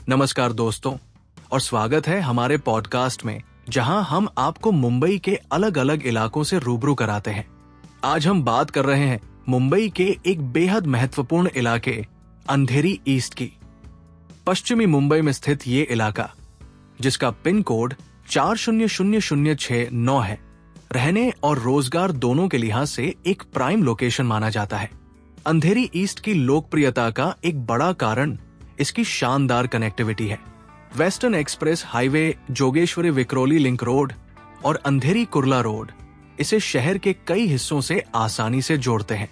नमस्कार दोस्तों, और स्वागत है हमारे पॉडकास्ट में, जहां हम आपको मुंबई के अलग अलग इलाकों से रूबरू कराते हैं। आज हम बात कर रहे हैं मुंबई के एक बेहद महत्वपूर्ण इलाके अंधेरी ईस्ट की। पश्चिमी मुंबई में स्थित ये इलाका, जिसका पिन कोड 400069 है, रहने और रोजगार दोनों के लिहाज से एक प्राइम लोकेशन माना जाता है। अंधेरी ईस्ट की लोकप्रियता का एक बड़ा कारण इसकी शानदार कनेक्टिविटी है। Western express highway, Jogeshwari Vikhroli link road और अंधेरी कुर्ला रोड इसे शहर के कई हिस्सों से आसानी से जोड़ते हैं।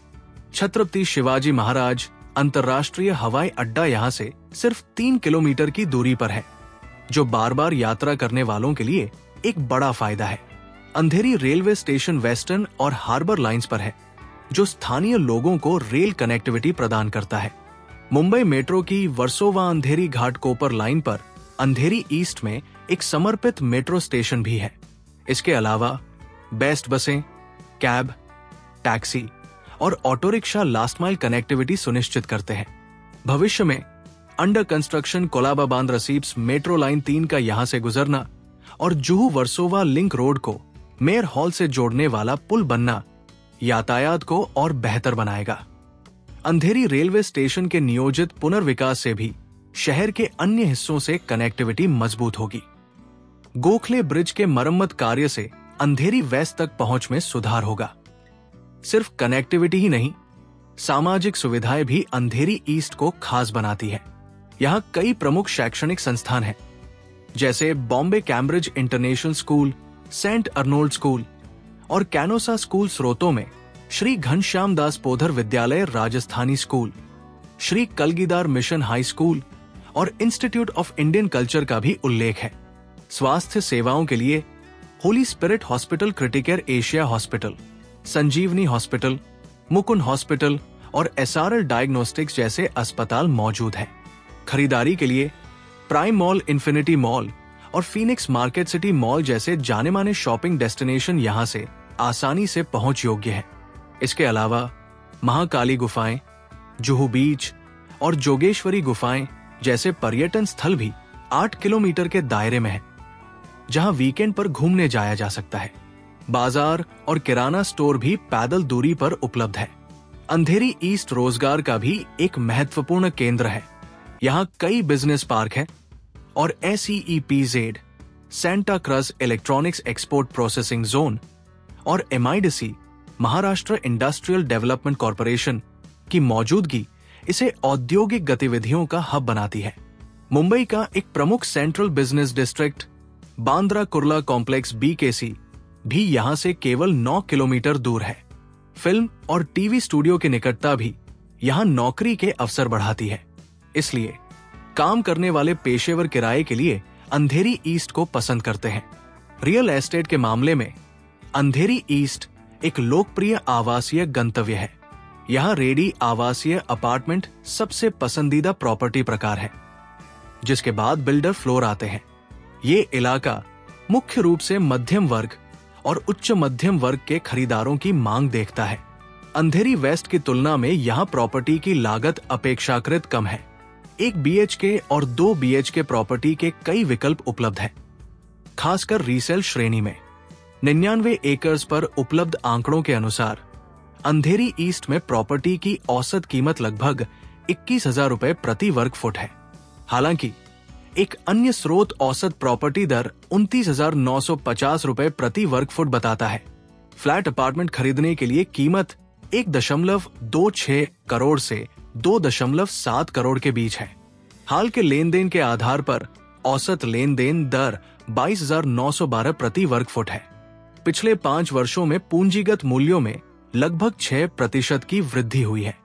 छत्रपति शिवाजी महाराज अंतर्राष्ट्रीय हवाई अड्डा यहां से सिर्फ 3 किलोमीटर की दूरी पर है, जो बार बार यात्रा करने वालों के लिए एक बड़ा फायदा है। अंधेरी रेलवे स्टेशन वेस्टर्न और हार्बर लाइंस पर है, जो स्थानीय लोगों को रेल कनेक्टिविटी प्रदान करता है। मुंबई मेट्रो की वर्सोवा अंधेरी घाटकोपर लाइन पर अंधेरी ईस्ट में एक समर्पित मेट्रो स्टेशन भी है। इसके अलावा बेस्ट बसें, कैब, टैक्सी और auto rickshaw last mile connectivity सुनिश्चित करते हैं। भविष्य में under construction Colaba Bandra SEEPZ metro line 3 का यहां से गुजरना और जुहू वर्सोवा लिंक रोड को मेयर हॉल से जोड़ने वाला पुल बनना यातायात को और बेहतर बनाएगा। अंधेरी रेलवे स्टेशन के नियोजित पुनर्विकास से भी शहर के अन्य हिस्सों से कनेक्टिविटी मजबूत होगी। गोखले ब्रिज के मरम्मत कार्य से अंधेरी वेस्ट तक पहुंच में सुधार होगा। सिर्फ कनेक्टिविटी ही नहीं, सामाजिक सुविधाएं भी अंधेरी ईस्ट को खास बनाती है। यहां कई प्रमुख शैक्षणिक संस्थान हैं, जैसे Bombay Cambridge International School, Saint Arnold School और कैनोसा स्कूल स्रोतों में Shri Ghanshyam Das Podar Vidyalaya Rajasthani school, Shri Kalgidhar mission high school और इंस्टीट्यूट ऑफ इंडियन कल्चर का भी उल्लेख है। स्वास्थ्य सेवाओं के लिए holy spirit hospital, Criticare Asia hospital, Sanjeevani hospital, Mukund hospital और एसआरएल डायग्नोस्टिक्स जैसे अस्पताल मौजूद हैं। खरीदारी के लिए प्राइम मॉल, इन्फिनिटी मॉल और फीनिक्स मार्केट सिटी मॉल जैसे जाने माने शॉपिंग डेस्टिनेशन यहां से आसानी से पहुंच योग्य है। इसके अलावा महाकाली गुफाएं, जुहू बीच और जोगेश्वरी गुफाएं जैसे पर्यटन स्थल भी 8 किलोमीटर के दायरे में है, जहां वीकेंड पर घूमने जाया जा सकता है। बाजार और किराना स्टोर भी पैदल दूरी पर उपलब्ध है। अंधेरी ईस्ट रोजगार का भी एक महत्वपूर्ण केंद्र है। यहां कई बिजनेस पार्क हैं और SEEPZ, Santa cruise electronics export processing zone और MIDC, Maharashtra industrial development corporation की मौजूदगी इसे औद्योगिक गतिविधियों का हब बनाती है। मुंबई का एक प्रमुख central business district Bandra Kurla complex BKC भी यहां से केवल 9 किलोमीटर दूर है। फिल्म और टीवी स्टूडियो की निकटता भी यहां नौकरी के अवसर बढ़ाती है। इसलिए काम करने वाले पेशेवर किराए के लिए अंधेरी ईस्ट को पसंद करते हैं। रियल एस्टेट के मामले में अंधेरी ईस्ट एक लोकप्रिय आवासीय गंतव्य है। यहां रेडी आवासीय अपार्टमेंट सबसे पसंदीदा प्रॉपर्टी प्रकार है, जिसके बाद बिल्डर फ्लोर आते हैं। ये इलाका मुख्य रूप से मध्यम वर्ग और उच्च मध्यम वर्ग के खरीदारों की मांग देखता है। अंधेरी वेस्ट की तुलना में यहां प्रॉपर्टी की लागत अपेक्षाकृत कम है। 1 BHK और 2 BHK प्रॉपर्टी के कई विकल्प उपलब्ध हैं, खासकर रीसेल श्रेणी में। 99 एकर्स पर उपलब्ध आंकड़ों के अनुसार अंधेरी ईस्ट में प्रॉपर्टी की औसत कीमत लगभग 21,000 रुपए प्रति वर्ग फुट है। हालांकि एक अन्य स्रोत औसत प्रॉपर्टी दर 29,950 रुपए प्रति वर्ग फुट बताता है। फ्लैट अपार्टमेंट खरीदने के लिए कीमत 1.26 करोड़ से 2.7 करोड़ के बीच है। हाल के लेन देन के आधार पर औसत लेन देन दर 22,912 प्रति वर्ग फुट है। पिछले 5 वर्षों में पूंजीगत मूल्यों में लगभग 6% की वृद्धि हुई है।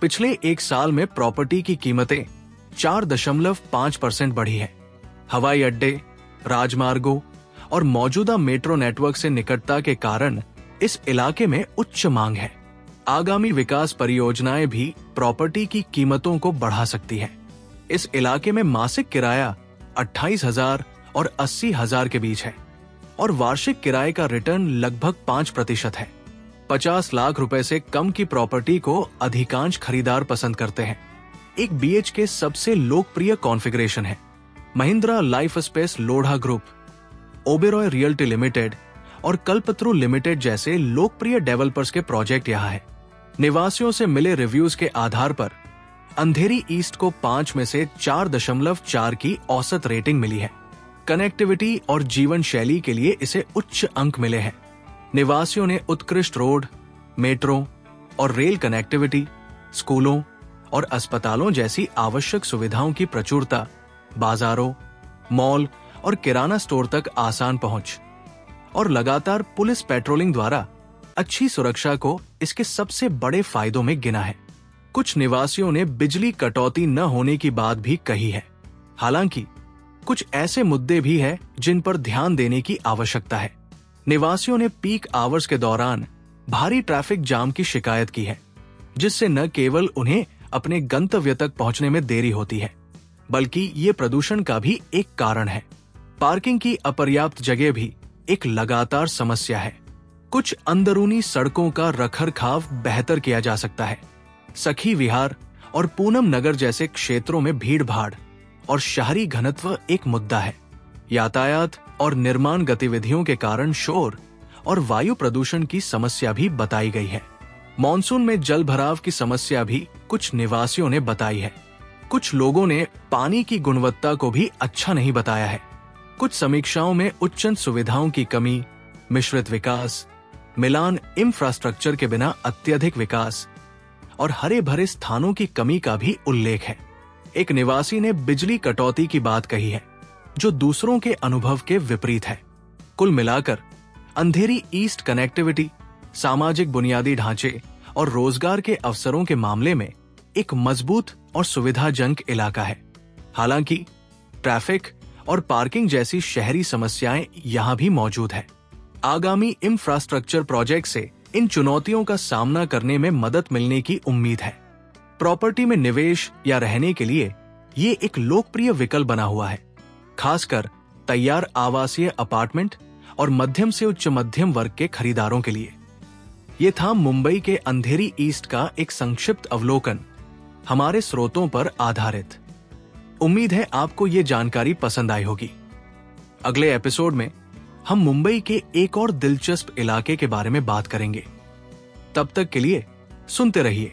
पिछले 1 साल में प्रॉपर्टी की कीमतें 4.5% बढ़ी है। हवाई अड्डे, राजमार्गों और मौजूदा मेट्रो नेटवर्क से निकटता के कारण इस इलाके में उच्च मांग है। आगामी विकास परियोजनाएं भी प्रॉपर्टी की कीमतों को बढ़ा सकती है। इस इलाके में मासिक किराया 28,000 और 80,000 के बीच है और वार्षिक किराए का रिटर्न लगभग 5% है। 50 लाख रुपए से कम की प्रॉपर्टी को अधिकांश खरीदार पसंद करते हैं। एक BHK सबसे लोकप्रिय कॉन्फ़िगरेशन है, Mahindra life space Lodha group, Oberoi realty limited और कल्पतरु लिमिटेड जैसे लोकप्रिय डेवलपर्स के प्रोजेक्ट यहाँ है। निवासियों से मिले रिव्यूज के आधार पर अंधेरी ईस्ट को 5 में से 4.4 की औसत रेटिंग मिली है। कनेक्टिविटी और जीवन शैली के लिए इसे उच्च अंक मिले हैं। निवासियों ने उत्कृष्ट रोड, मेट्रो और रेल कनेक्टिविटी, स्कूलों और अस्पतालों जैसी आवश्यक सुविधाओं की प्रचुरता, बाजारों, मॉल और किराना स्टोर तक आसान पहुंच और लगातार पुलिस पेट्रोलिंग द्वारा अच्छी सुरक्षा को इसके सबसे बड़े फायदों में गिना है। कुछ निवासियों ने बिजली कटौती न होने की बात भी कही है। हालांकि कुछ ऐसे मुद्दे भी हैं जिन पर ध्यान देने की आवश्यकता है। निवासियों ने पीक आवर्स के दौरान भारी ट्रैफिक जाम की शिकायत की है, जिससे न केवल उन्हें अपने गंतव्य तक पहुंचने में देरी होती है, बल्कि ये प्रदूषण का भी एक कारण है। पार्किंग की अपर्याप्त जगह भी एक लगातार समस्या है। कुछ अंदरूनी सड़कों का रखरखाव बेहतर किया जा सकता है। सखी विहार और पूनम नगर जैसे क्षेत्रों में भीड़ भाड़ और शहरी घनत्व एक मुद्दा है। यातायात और निर्माण गतिविधियों के कारण शोर और वायु प्रदूषण की समस्या भी बताई गई है। मॉनसून में जल भराव की समस्या भी कुछ निवासियों ने बताई है। कुछ लोगों ने पानी की गुणवत्ता को भी अच्छा नहीं बताया है। कुछ समीक्षाओं में उच्च सुविधाओं की कमी, मिश्रित विकास, मिलान इंफ्रास्ट्रक्चर के बिना अत्यधिक विकास और हरे भरे स्थानों की कमी का भी उल्लेख है। एक निवासी ने बिजली कटौती की बात कही है, जो दूसरों के अनुभव के विपरीत है। कुल मिलाकर अंधेरी ईस्ट कनेक्टिविटी, सामाजिक बुनियादी ढांचे और रोजगार के अवसरों के मामले में एक मजबूत और सुविधाजनक इलाका है। हालांकि ट्रैफिक और पार्किंग जैसी शहरी समस्याएं यहां भी मौजूद है। आगामी इंफ्रास्ट्रक्चर प्रोजेक्ट से इन चुनौतियों का सामना करने में मदद मिलने की उम्मीद है। प्रॉपर्टी में निवेश या रहने के लिए ये एक लोकप्रिय विकल्प बना हुआ है, खासकर तैयार आवासीय अपार्टमेंट और मध्यम से उच्च मध्यम वर्ग के खरीदारों के लिए। ये था मुंबई के अंधेरी ईस्ट का एक संक्षिप्त अवलोकन, हमारे स्रोतों पर आधारित। उम्मीद है आपको ये जानकारी पसंद आई होगी। अगले एपिसोड में हम मुंबई के एक और दिलचस्प इलाके के बारे में बात करेंगे। तब तक के लिए सुनते रहिए